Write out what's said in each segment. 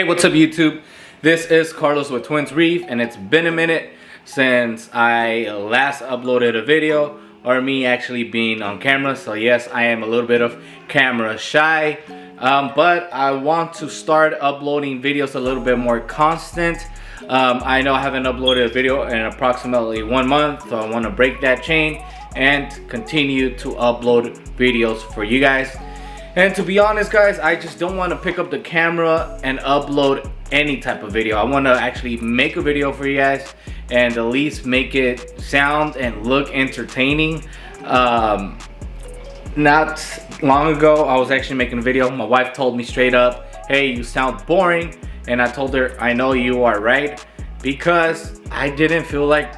Hey, what's up YouTube? This is Carlos with Twins Reef, and it's been a minute since I last uploaded a video, or me actually being on camera. So yes, I am a little bit of camera shy, but I want to start uploading videos a little bit more constant. I know I haven't uploaded a video in approximately 1 month, so I want to break that chain and continue to upload videos for you guys. And to be honest guys, I just don't want to pick up the camera and upload any type of video. I want to actually make a video for you guys and at least make it sound and look entertaining. Not long ago I was actually making a video. My wife told me straight up, hey, you sound boring. And I told her, I know you are right, because I didn't feel like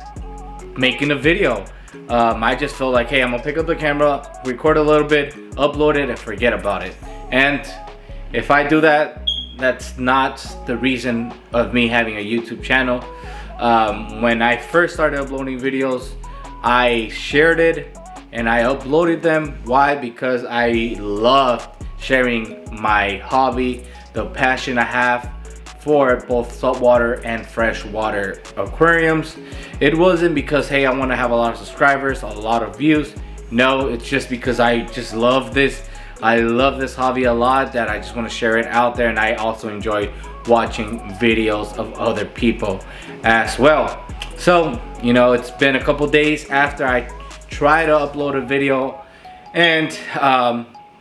making a video. I just felt like, hey, I'm gonna pick up the camera, record a little bit, upload it, and forget about it. And if I do that, that's not the reason of me having a YouTube channel. When I first started uploading videos, I shared it and I uploaded them. Why? Because I love sharing my hobby, the passion I have for both saltwater and freshwater aquariums. It wasn't because, hey, I want to have a lot of subscribers, a lot of views. No, it's just because I just love this. I love this hobby a lot, that I just want to share it out there, and I also enjoy watching videos of other people as well. So, you know, it's been a couple days after I tried to upload a video, and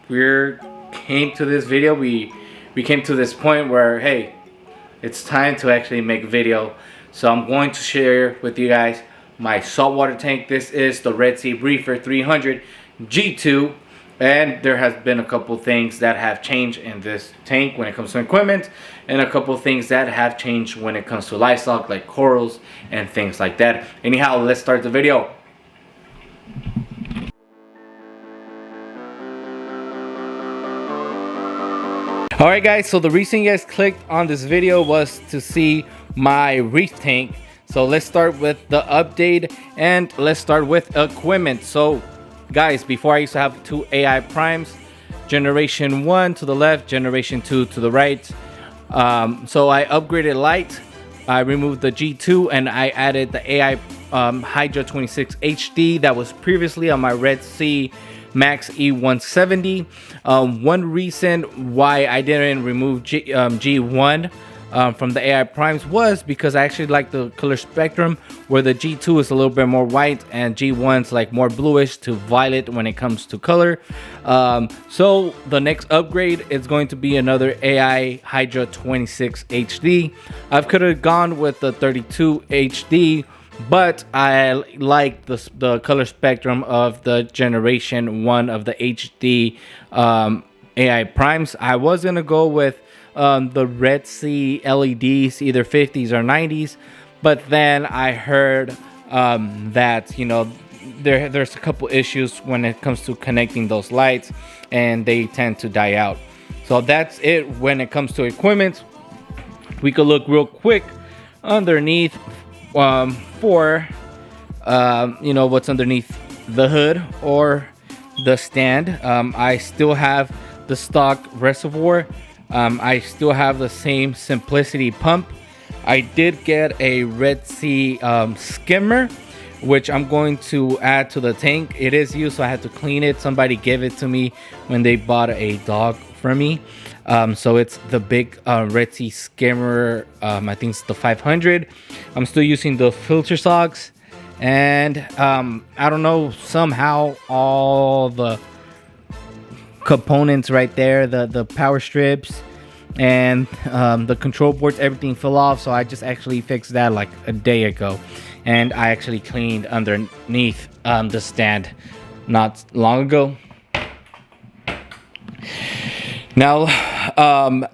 we came to this video. We came to this point where, hey, it's time to actually make a video. So I'm going to share with you guys my saltwater tank. This is the Sea Reefer 300 G2, and there has been a couple things that have changed in this tank when it comes to equipment, and a couple things that have changed when it comes to livestock, like corals and things like that. Anyhow, let's start the video. Alright guys, so the reason you guys clicked on this video was to see my reef tank. So let's start with the update, and let's start with equipment. So guys, before I used to have 2 AI primes, generation 1 to the left, generation 2 to the right. So I upgraded light, I removed the G2, and I added the AI Hydra 26 HD that was previously on my Red Sea Max E170. One reason why I didn't remove G1 from the AI primes was because I actually like the color spectrum, where the G2 is a little bit more white and G1's like more bluish to violet when it comes to color. So the next upgrade is going to be another AI Hydra 26 HD. I could have gone with the 32 HD, but I like the color spectrum of the generation 1 of the HD AI primes. I was gonna go with the Red Sea LEDs, either 50s or 90s, but then I heard that, you know, there's a couple issues when it comes to connecting those lights, and they tend to die out. So that's it when it comes to equipment. We could look real quick underneath for you know, what's underneath the hood or the stand. I still have the stock reservoir. I still have the same Simplicity pump. I did get a Red Sea skimmer, which I'm going to add to the tank. It is used, so I had to clean it. Somebody gave it to me when they bought a dog for me. So it's the big Red Sea skimmer. I think it's the 500. I'm still using the filter socks, and I don't know, somehow all the components right there, the power strips and the control boards, everything fell off. So I just actually fixed that like a day ago, and I actually cleaned underneath the stand not long ago. Now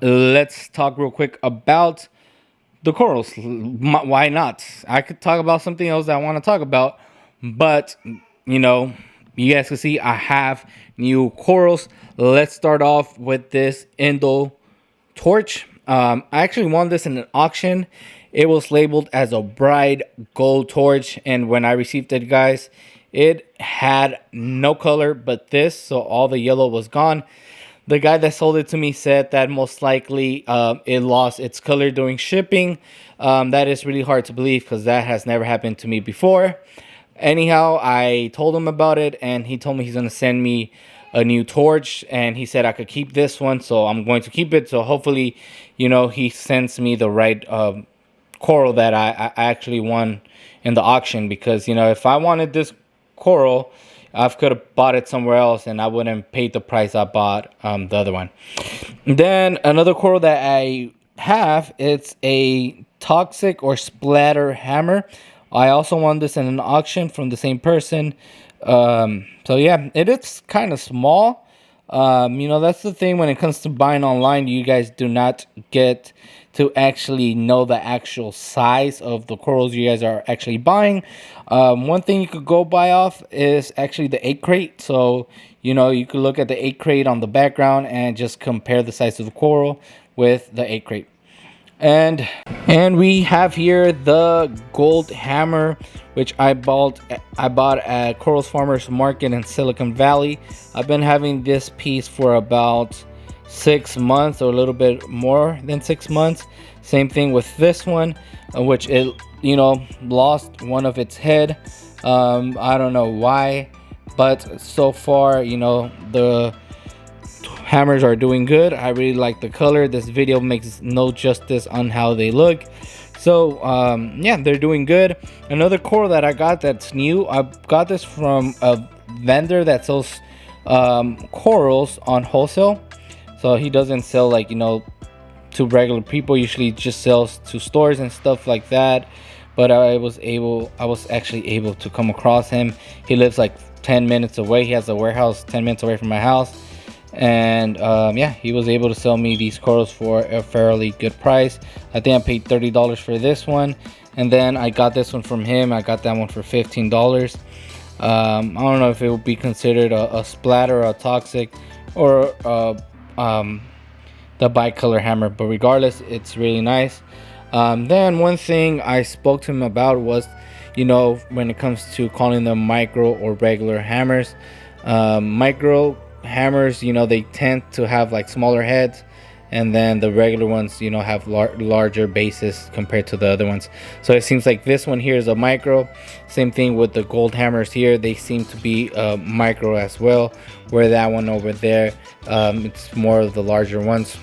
let's talk real quick about the corals. Why not? I could talk about something else that I want to talk about, but you know, you guys can see I have new corals. Let's start off with this Indo torch. I actually won this in an auction. It was labeled as a bright gold torch, and when I received it, guys, it had no color but this, so all the yellow was gone. The guy that sold it to me said that most likely it lost its color during shipping. That is really hard to believe because that has never happened to me before. Anyhow, I told him about it, and he told me he's going to send me a new torch, and he said I could keep this one, so I'm going to keep it. So hopefully, he sends me the right coral that I actually won in the auction, because if I wanted this coral, I could have bought it somewhere else and I wouldn't pay the price I bought the other one. Then another coral that I have, it's a toxic or splatter hammer. I also won this in an auction from the same person. So yeah, it is kind of small. That's the thing when it comes to buying online. You guys do not get to actually know the actual size of the corals you guys are actually buying. One thing you could go buy off is actually the egg crate. So, you could look at the egg crate on the background and just compare the size of the coral with the egg crate. And we have here the gold hammer, which I bought at Corals Farmers Market in Silicon Valley. I've been having this piece for about 6 months, or a little bit more than 6 months. Same thing with this one, which it lost one of its head. I don't know why, but so far the hammers are doing good. I really like the color. This video makes no justice on how they look. So yeah, they're doing good. Another coral that I got that's new, I got this from a vendor that sells corals on wholesale. So he doesn't sell to regular people. Usually just sells to stores and stuff like that. But I was actually able to come across him. He lives like 10 minutes away. He has a warehouse 10 minutes away from my house. And yeah, he was able to sell me these corals for a fairly good price. I think I paid $30 for this one, and then I got this one from him. I got that one for $15. I don't know if it would be considered a splatter, a toxic, or the bicolor hammer, but regardless, it's really nice. Then one thing I spoke to him about was, when it comes to calling them micro or regular hammers. Micro hammers, they tend to have smaller heads, and then the regular ones have larger bases compared to the other ones. So it seems like this one here is a micro. Same thing with the gold hammers here, they seem to be micro as well, where that one over there, it's more of the larger ones.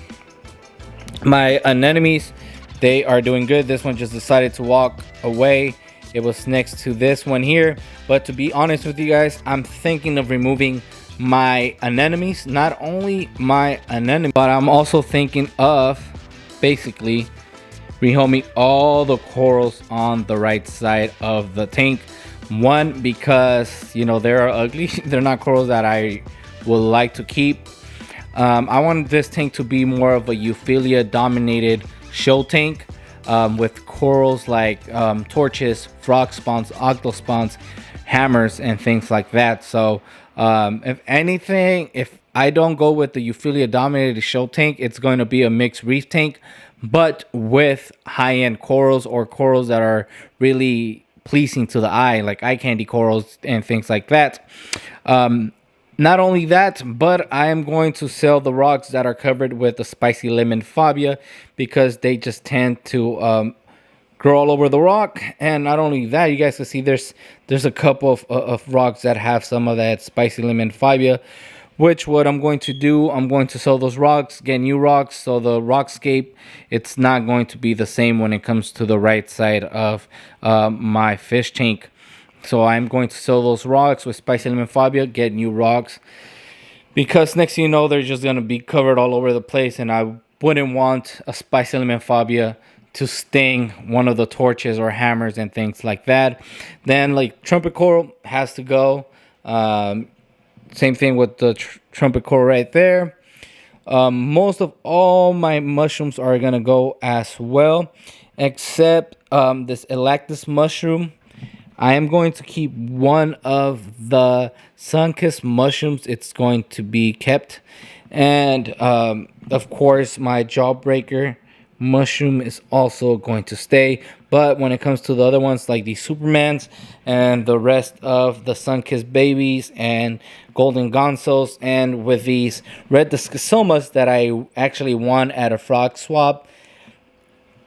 My anemones, they are doing good. This one just decided to walk away. It was next to this one here, but to be honest with you guys, I'm thinking of removing my anemones. Not only my anemone, but I'm also thinking of basically rehoming all the corals on the right side of the tank. One, because they're ugly. They're not corals that I would like to keep. I want this tank to be more of a Euphyllia dominated show tank, with corals like torches, frog spawns, octospawns, hammers, and things like that. So if anything, if I don't go with the Euphyllia dominated show tank, it's going to be a mixed reef tank, but with high-end corals, or corals that are really pleasing to the eye, like eye candy corals and things like that. Not only that, but I am going to sell the rocks that are covered with the spicy lemon fabia, because they just tend to grow all over the rock. And not only that, you guys can see there's a couple of rocks that have some of that spicy lemon fabia, which what I'm going to do, I'm going to sell those rocks, get new rocks, so the rockscape, it's not going to be the same when it comes to the right side of my fish tank. So I'm going to sell those rocks with spicy lemon fabia, get new rocks, because next thing you know, they're just going to be covered all over the place, and I wouldn't want a spicy lemon fabia to sting one of the torches or hammers and things like that. Then trumpet coral has to go. Same thing with the trumpet coral right there. Most of all my mushrooms are going to go as well, except this Elactis mushroom. I am going to keep one of the sun-kissed mushrooms. It's going to be kept. And of course, my jawbreaker, mushroom is also going to stay. But when it comes to the other ones, like the Supermans and the rest of the sun-kissed babies and golden gonzos, and with these red discosomas that I actually won at a frog swap,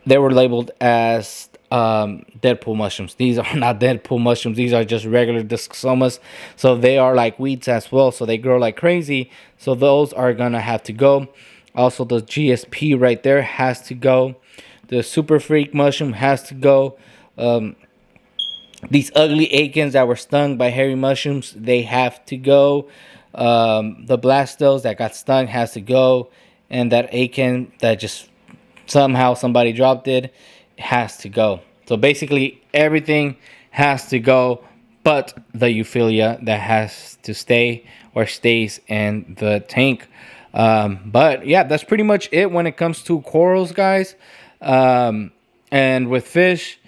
they were labeled as Deadpool mushrooms. These are not Deadpool mushrooms. These are just regular discosomas. So they are like weeds as well. So they grow like crazy. So those are going to have to go. Also, the GSP right there has to go. The Super Freak mushroom has to go. These ugly Akins that were stung by hairy mushrooms, they have to go. The Blastos that got stung has to go. And that Akin that just somehow somebody dropped it has to go. So basically everything has to go but the Euphilia that has to stay or stays in the tank. But yeah, that's pretty much it when it comes to corals, guys. And with fish,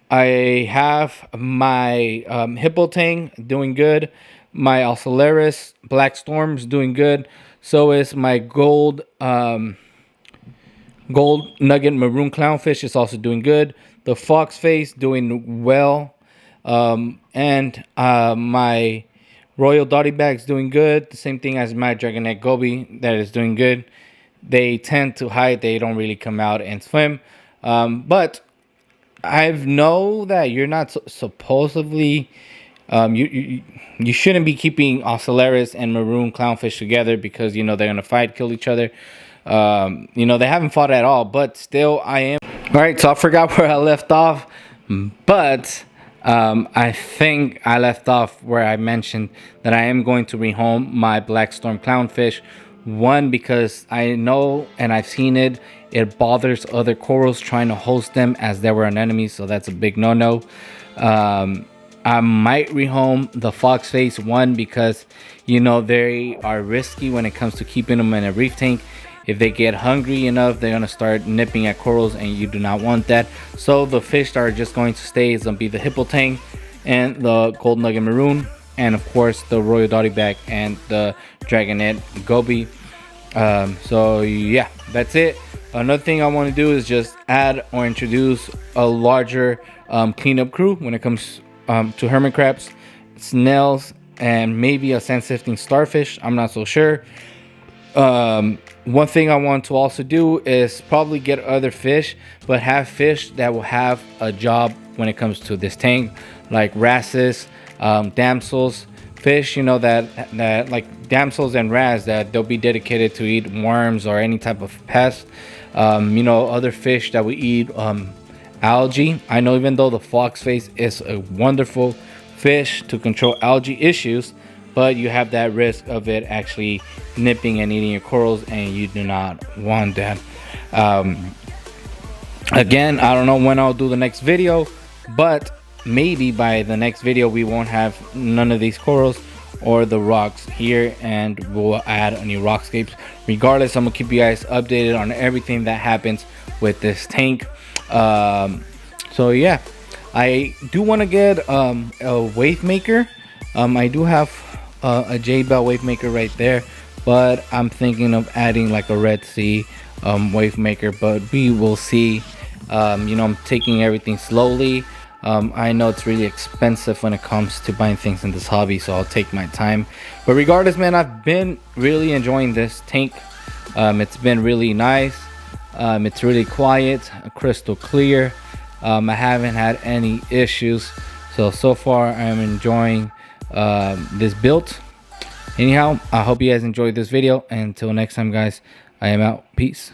I have my Hippo Tang doing good. My Ocellaris Black Storm's doing good. So is my gold nugget maroon clownfish is also doing good. The fox face doing well. And my royal dotty bag's doing good. The same thing as my dragonet goby that is doing good. They tend to hide. They don't really come out and swim. But I know that you're not supposedly you shouldn't be keeping Ocellaris and maroon clownfish together because they're gonna fight, kill each other. They haven't fought at all, but still I am. All right, so I forgot where I left off, but I think I left off where I mentioned that I am going to rehome my Black Storm clownfish. One, because I know and I've seen it bothers other corals trying to host them as they were an enemy, so that's a big no-no. I might rehome the fox face. One, because they are risky when it comes to keeping them in a reef tank. If they get hungry enough, they're gonna start nipping at corals, and you do not want that. So the fish that are just going to stay is gonna be the Hippo Tang and the gold nugget maroon, and of course the royal dotty back and the dragonet goby. So yeah, that's it. Another thing I want to do is just add or introduce a larger cleanup crew when it comes to hermit crabs, snails, and maybe a sand sifting starfish. I'm not so sure. One thing I want to also do is probably get other fish, but have fish that will have a job when it comes to this tank, like wrasses, damsels, fish, that like damsels and wrasse that they'll be dedicated to eat worms or any type of pest. Other fish that we eat algae. I know even though the fox face is a wonderful fish to control algae issues, but you have that risk of it actually nipping and eating your corals, and you do not want that. Again, I don't know when I'll do the next video, but maybe by the next video we won't have none of these corals or the rocks here, and we'll add new rockscapes. Regardless, I'm gonna keep you guys updated on everything that happens with this tank. So yeah, I do want to get a wave maker. I do have a J-Bell wave maker right there, but I'm thinking of adding like a Red Sea wave maker, but we will see. I'm taking everything slowly. I know it's really expensive when it comes to buying things in this hobby, so I'll take my time. But regardless, man, I've been really enjoying this tank. It's been really nice. It's really quiet, crystal clear. I haven't had any issues, so far I'm enjoying this build. Anyhow, I hope you guys enjoyed this video. Until next time, guys, I am out. Peace.